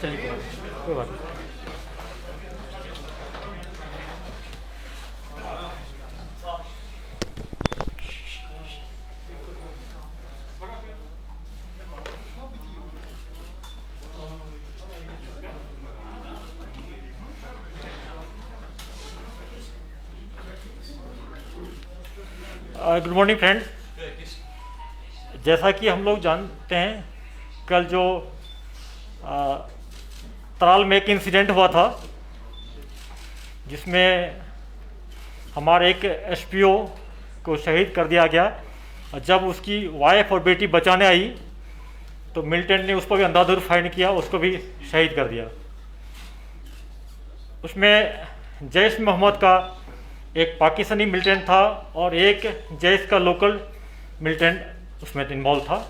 चलिए कोई बात नहीं। Good morning friends. जैसा कि हम लोग जानते हैं, कल जो तराल में एक इंसिडेंट हुआ था जिसमें हमारे एक एसपीओ को शहीद कर दिया गया, और जब उसकी वाइफ और बेटी बचाने आई तो मिलिटेंट ने उस पर भी अंधाधुंध फायर किया, उसको भी शहीद कर दिया। उसमें जैश मोहम्मद का एक पाकिस्तानी मिलिटेंट था और एक जैश का लोकल मिलिटेंट उसमें इन्वॉल्व था।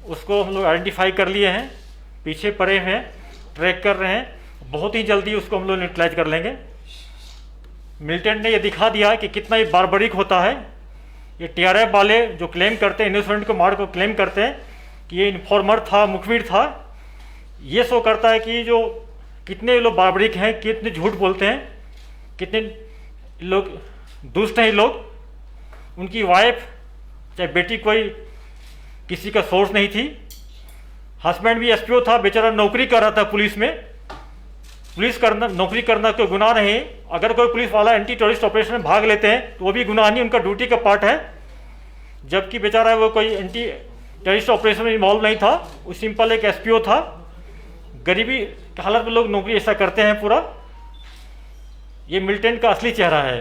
उसको हम लोग आइडेंटिफाई कर लिए हैं, पीछे पड़े हैं, ट्रैक कर रहे हैं, बहुत ही जल्दी उसको हम लोग न्यूट्रलाइज कर लेंगे। मिलिटेंट ने ये दिखा दिया कि कितना ये बारबरिक होता है। ये टीआरएफ वाले जो क्लेम करते हैं, इनोसेंट को मार को क्लेम करते हैं कि ये इन्फॉर्मर था, मुखबिर था, ये शो करता है कि जो कितने लोग बारबरिक हैं, कितने झूठ बोलते हैं, कितने लोग दुष्ट हैं। लोग, उनकी वाइफ चाहे बेटी कोई किसी का सोर्स नहीं थी। हस्बैंड भी एसपीओ था, बेचारा नौकरी कर रहा था पुलिस में। पुलिस करना, नौकरी करना कोई गुनाह नहीं। अगर कोई पुलिस वाला एंटी टेररिस्ट ऑपरेशन में भाग लेते हैं तो वो भी गुनाह नहीं, उनका ड्यूटी का पार्ट है। जबकि बेचारा वो कोई एंटी टेररिस्ट ऑपरेशन में इन्वॉल्व नहीं था, वो सिंपल एक एसपीओ था। गरीबी की हालत में लोग नौकरी ऐसा करते हैं पूरा। ये मिलिटेंट का असली चेहरा है।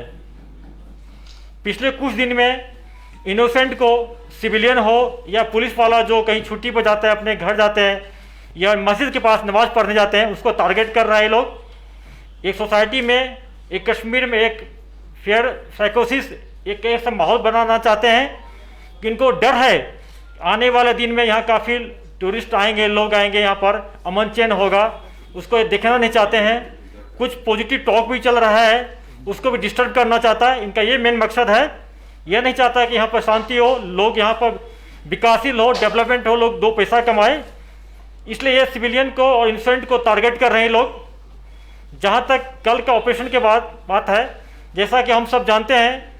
पिछले कुछ दिन में इनोसेंट को, सिविलियन हो या पुलिस वाला जो कहीं छुट्टी पर जाता है, अपने घर जाते हैं या मस्जिद के पास नमाज पढ़ने जाते हैं, उसको टारगेट कर रहा है लोग। एक सोसाइटी में, एक कश्मीर में एक फेयर साइकोसिस, एक ऐसा माहौल बनाना चाहते हैं कि इनको डर है आने वाले दिन में यहाँ काफ़ी टूरिस्ट आएंगे, लोग आएंगे, यहाँ पर अमन चैन होगा, उसको देखना नहीं चाहते हैं। कुछ पॉजिटिव टॉक भी चल रहा है, उसको भी डिस्टर्ब करना चाहता है। इनका ये मेन मकसद है। यह नहीं चाहता कि यहाँ पर शांति हो, लोग यहाँ पर विकासशील हो, डेवलपमेंट हो, लोग दो पैसा कमाए। इसलिए ये सिविलियन को और इनोसेंट को टारगेट कर रहे हैं लोग। जहाँ तक कल का ऑपरेशन के बाद बात है, जैसा कि हम सब जानते हैं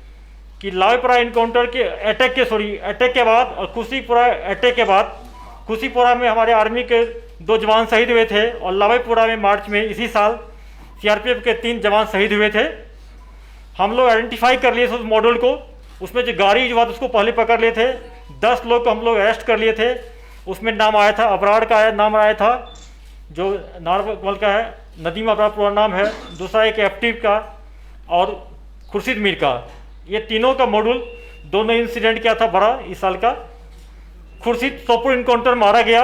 कि लावेपुरा इनकाउंटर के अटैक के बाद और खुशीपुरा अटैक के बाद, खुशीपुरा में हमारे आर्मी के 2 जवान शहीद हुए थे और लावेपुरा में मार्च में इसी साल सीआरपीएफ के 3 जवान शहीद हुए थे। हम लोग आइडेंटिफाई कर लिए उस मॉडल को। उसमें जो गाड़ी जो बात उसको पहले पकड़ लिए थे। 10 लोग को हम लोग अरेस्ट कर लिए थे। उसमें नाम आया था, अबरार का नाम आया था, जो नारवल का है, नदीम अबरार पूरा नाम है, दूसरा एक एफटिव का और खुर्शीद मीर का। ये तीनों का मॉडल, दोनों इंसिडेंट क्या था बड़ा इस साल का। खुर्शीद सोपुर इनकाउंटर मारा गया,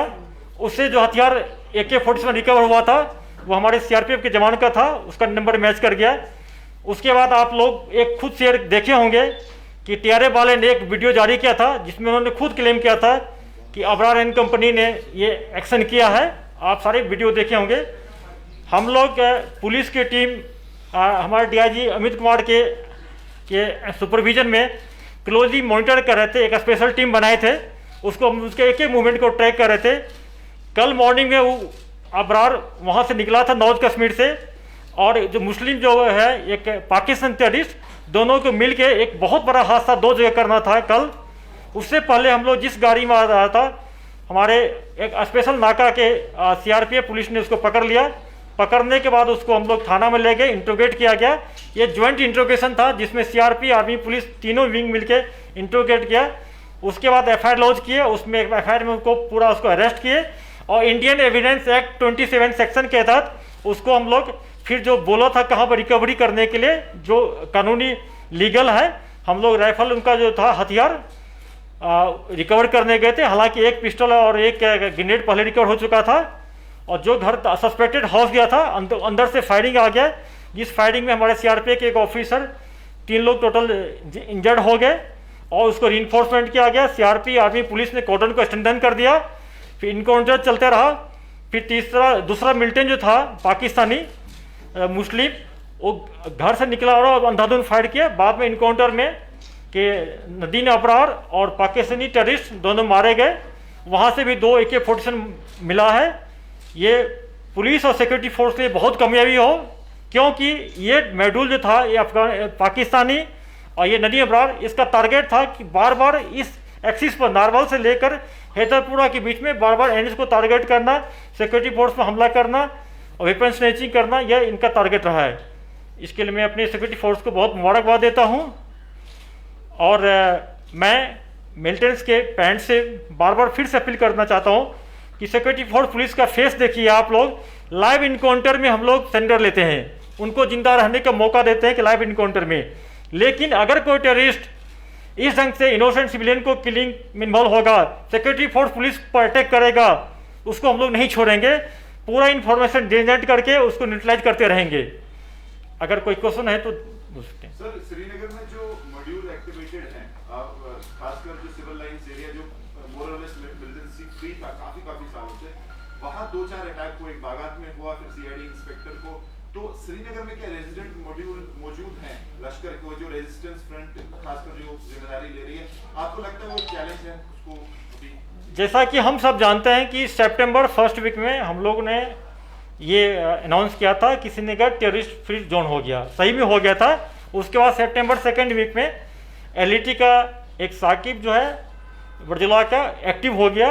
उससे जो हथियार AK-47 रिकवर हुआ था वो हमारे सीआरपीएफ के जवान का था, उसका नंबर मैच कर गया। उसके बाद आप लोग एक खुद शेयर देखे होंगे कि टीआरएफ वाले ने एक वीडियो जारी किया था जिसमें उन्होंने खुद क्लेम किया था कि अबरार एंड कंपनी ने ये एक्शन किया है। आप सारे वीडियो देखे होंगे। हम लोग पुलिस की टीम, हमारे डीआईजी अमित कुमार के सुपरविजन में क्लोजली मॉनिटर कर रहे थे। एक स्पेशल टीम बनाए थे, उसको उसके एक एक मूवमेंट को ट्रैक कर रहे थे। कल मॉर्निंग में वो अबरार वहाँ से निकला था नॉर्थ कश्मीर से, और जो मुस्लिम जो है एक पाकिस्तान टेररिस्ट, दोनों को मिल के एक बहुत बड़ा हादसा 2 जगह करना था कल। उससे पहले हम लोग जिस गाड़ी में आ रहा था, हमारे एक स्पेशल नाका के सीआरपीएफ पुलिस ने उसको पकड़ लिया। पकड़ने के बाद उसको हम लोग थाना में ले गए, इंट्रोगेट किया गया। ये ज्वाइंट इंट्रोगेशन था जिसमें सीआरपी, आर्मी, पुलिस तीनों विंग मिल के इंट्रोगेट किया। उसके बाद एफआईआर लॉन्च किए, उसमें एफआईआर में उनको पूरा उसको अरेस्ट किए और इंडियन एविडेंस एक्ट 27 सेक्शन के तहत उसको हम लोग फिर जो बोला था कहाँ पर रिकवरी करने के लिए, जो कानूनी लीगल है, हम लोग राइफल उनका जो था हथियार रिकवर करने गए थे। हालांकि एक पिस्टल और एक ग्रेनेड पहले रिकवर हो चुका था, और जो घर सस्पेक्टेड हाउस गया था अंदर से फायरिंग आ गया, जिस फायरिंग में हमारे सीआरपीएफ के एक ऑफिसर, 3 लोग टोटल इंजर्ड हो गए और उसको रीइंफोर्समेंट किया गया। सीआरपी, आर्मी, पुलिस ने कॉर्डन को स्ट्रेंथन कर दिया। फिर इनकाउंटर चलते रहा। फिर दूसरा मिलिटेंट जो था पाकिस्तानी मुस्लिम, वो घर से निकला और अंधाधुंध फायर किया। बाद में इनकाउंटर में कि नदीम अबरार और पाकिस्तानी टेररिस्ट दोनों मारे गए। वहाँ से भी 2 AK-47 मिला है। ये पुलिस और सिक्योरिटी फोर्स के लिए बहुत कामयाबी हो, क्योंकि ये मॉड्यूल जो था ये पाकिस्तानी और ये नदीम अबरार, इसका टारगेट था कि बार बार इस एक्सिस पर नारवल से लेकर हैदरपुरा के बीच में बार बार एनएच को टारगेट करना, सिक्योरिटी फोर्स पर हमला करना और वेपन स्नैचिंग करना, यह इनका टारगेट रहा है। इसके लिए मैं अपनी सिक्योरिटी फोर्स को बहुत मुबारकबाद देता हूँ। और मैं मिलिटेंट्स के पैंट से बार बार फिर से अपील करना चाहता हूँ कि सिक्योरिटी फोर्स पुलिस का फेस देखिए आप लोग। लाइव इनकाउंटर में हम लोग सरेंडर लेते हैं, उनको जिंदा रहने का मौका देते हैं कि लाइव इनकाउंटर में, लेकिन अगर कोई टेररिस्ट इस ढंग से इनोसेंट सिविलियन को किलिंग में इन्वॉल्व होगा, सिक्योरिटी फोर्स पुलिस पर अटैक करेगा, उसको हम लोग नहीं छोड़ेंगे। पूरा इन्फॉर्मेशन जनरेट करके उसको न्यूट्रलाइज करते रहेंगे। अगर कोई क्वेश्चन है तो पूछ सकते हैं। सर, श्रीनगर में जो मॉड्यूल एक्टिवेटेड हैं, खासकर जो सिविल लाइंस एरिया जो मोर और लेस मिलिटेंसी फ्री था काफी सालों से, वहां 2-4 अटैक हुए, एक बागात में हुआ, फिर सीआईडी इंस्पेक्टर को। तो श्रीनगर में क्या रेजिडेंट मॉड्यूल मौजूद हैं लश्कर को, जो रेजिस्टेंस फ्रंट खासकर जो जिम्मेदारी ले रही है, आपको लगता है वो चैलेंज है उसको अभी? जैसा कि हम सब जानते हैं कि सितंबर फर्स्ट वीक में हम लोग ने ये अनाउंस किया था कि श्रीनगर टेररिस्ट फ्री जोन हो गया, सही में हो गया था। उसके बाद सितंबर सेकेंड वीक में एलईटी का एक साकिब जो है बरजुला का एक्टिव हो गया।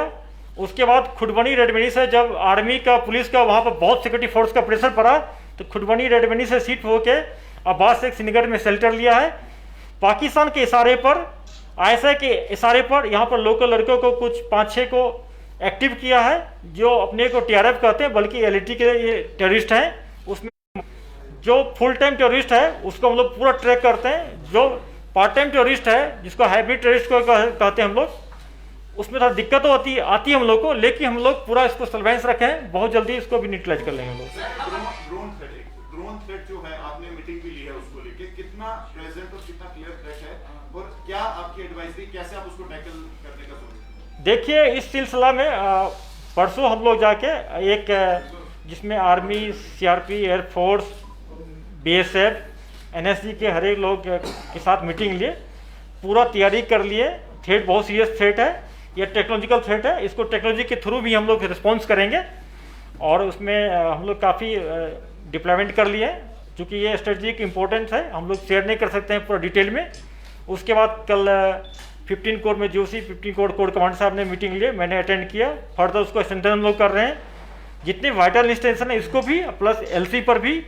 उसके बाद खुडबनी रेडबनी से जब आर्मी का पुलिस का वहाँ पर बहुत सिक्योरिटी फोर्स का प्रेशर पड़ा, तो खुडबनी रेडबनी से सीट होके अब्बास से श्रीनगर में शेल्टर लिया है। पाकिस्तान के इशारे पर, आईएसआई के इशारे पर यहाँ पर लोकल लड़कों को कुछ 5-6 को एक्टिव किया है, जो अपने को टीआरएफ कहते हैं, बल्कि एलईटी के ये टेररिस्ट हैं। उसमें जो फुल टाइम टेररिस्ट है उसको हम लोग पूरा ट्रैक करते हैं। जो पार्ट टाइम टेररिस्ट है, जिसको हाइब्रिड टेररिस्ट को कहते हैं हम लोग, उसमें थोड़ा दिक्कत तो आती है हम लोग को, लेकिन हम लोग पूरा इसको सर्वेलेंस रखें, बहुत जल्दी इसको भी न्यूट्रलाइज कर लेंगे हम लोग। ड्रोन थ्रेट जो है, आपने मीटिंग भी ली है उसको लेके, कितना प्रेजेंट और कितना क्लियर थ्रेट है, और क्या आपकी एडवाइजरी, कैसे आप उसको टैकल करने का सोचते हैं? देखिए, इस सिलसिला में परसों हम लोग जाके एक जिसमें army, CRP, air force, BSF, NSG के हर एक लोग के साथ मीटिंग लिए, पूरा तैयारी कर लिए। थ्रेट बहुत सीरियस थ्रेट है, यह टेक्नोलॉजिकल थ्रेट है, इसको टेक्नोलॉजी के थ्रू भी हम लोग रिस्पॉन्स करेंगे। और उसमें हम लोग काफ़ी डिप्लॉयमेंट कर लिए, क्योंकि ये स्ट्रेटजिक इम्पोर्टेंस है, हम लोग शेयर नहीं कर सकते हैं पूरा डिटेल में। उसके बाद कल 15 कोर में जोशी 15 कोर कमांडर साहब ने मीटिंग लिए, मैंने अटेंड किया। फर्दर उसको स्ट्रेंथन हम लोग कर रहे हैं, जितने वाइटल इंस्टेंशन है इसको भी, प्लस एलसी पर भी।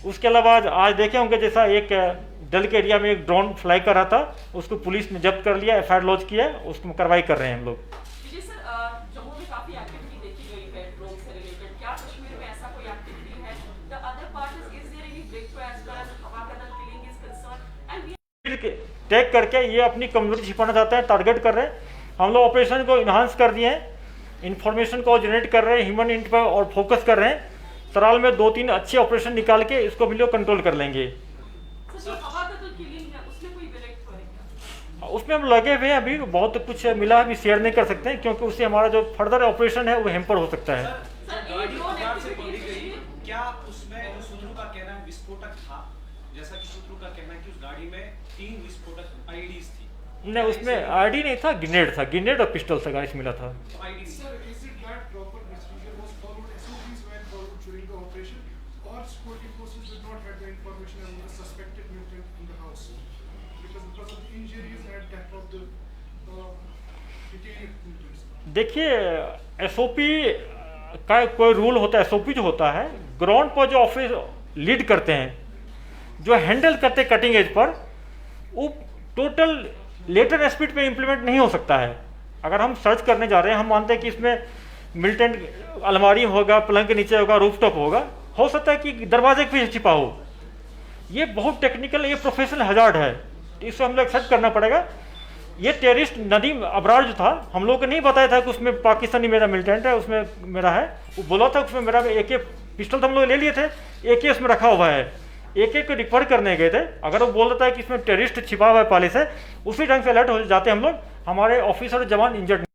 उसके अलावा आज देखे होंगे, जैसा एक डल के एरिया में एक ड्रोन फ्लाई कर रहा था, उसको पुलिस ने जब्त कर लिया, एफआईआर लॉन्च किया, उसको कार्रवाई कर रहे हैं हम लोग। जम्मू में काफी एक्टिविटी देखी गई है ड्रोन से रिलेटेड, क्या कश्मीर में ऐसा कोई एक्टिविटी है? The other part is there any breakthrough as far as हवा का killing is concern? And tag करके ये अपनी कमजोरी छिपाना चाहते हैं, टारगेट कर रहे हैं। हम लोग ऑपरेशन को इन्हांस कर दिए हैं, इन्फॉर्मेशन को जनरेट कर रहे हैं, ह्यूमन इंट पर और फोकस कर रहे हैं। सराल में 2-3 अच्छे ऑपरेशन निकाल के इसको भी लोग कंट्रोल कर लेंगे। उसमें हम लगे हुए हैं, अभी बहुत कुछ मिला है, अभी शेयर नहीं कर सकते हैं, क्योंकि उससे हमारा जो फर्दर ऑपरेशन है वो हेम्पर हो सकता है। क्या उसमें जो सुद्रू का कहना है विस्फोटक था, जैसा कि सुद्रू का कहना है कि उस गाड़ी में 3 विस्फोटक आईडीज थी? नहीं, उसमें आईडी नहीं था, ग्रेनेड था, ग्रेनेड और पिस्टल से गाइस मिला था। देखिए, एसओपी का कोई रूल होता है, एसओपी जो होता है, ग्राउंड पर जो ऑफिस लीड करते हैं, जो हैंडल करते हैं कटिंग एज पर, वो टोटल लेटर स्पीड पे इम्प्लीमेंट नहीं हो सकता है। अगर हम सर्च करने जा रहे हैं, हम मानते हैं कि इसमें मिलिटेंट अलमारी होगा, पलंग के नीचे होगा, रूफटॉप होगा, हो सकता है कि दरवाजे के पीछे छिपा हो। ये बहुत टेक्निकल, ये प्रोफेशनल हजार्ड है, तो इसको हम लोग एक्सेप्ट करना पड़ेगा। ये टेररिस्ट नदीम अबरार जो था, हम लोग को नहीं बताया था कि उसमें पाकिस्तानी मेरा मिलिटेंट है, उसमें मेरा है। वो बोला था उसमें मेरा AK पिस्टल तो हम लोग ले लिए थे, AK उसमें रखा हुआ है, AK को रिकवर करने गए थे। अगर वो बोल रहा था कि इसमें टेररिस्ट छिपा हुआ है पहले से, उसी ढंग से अलर्ट हो जाते हम लोग, हमारे ऑफिसर जवान इंजर्ड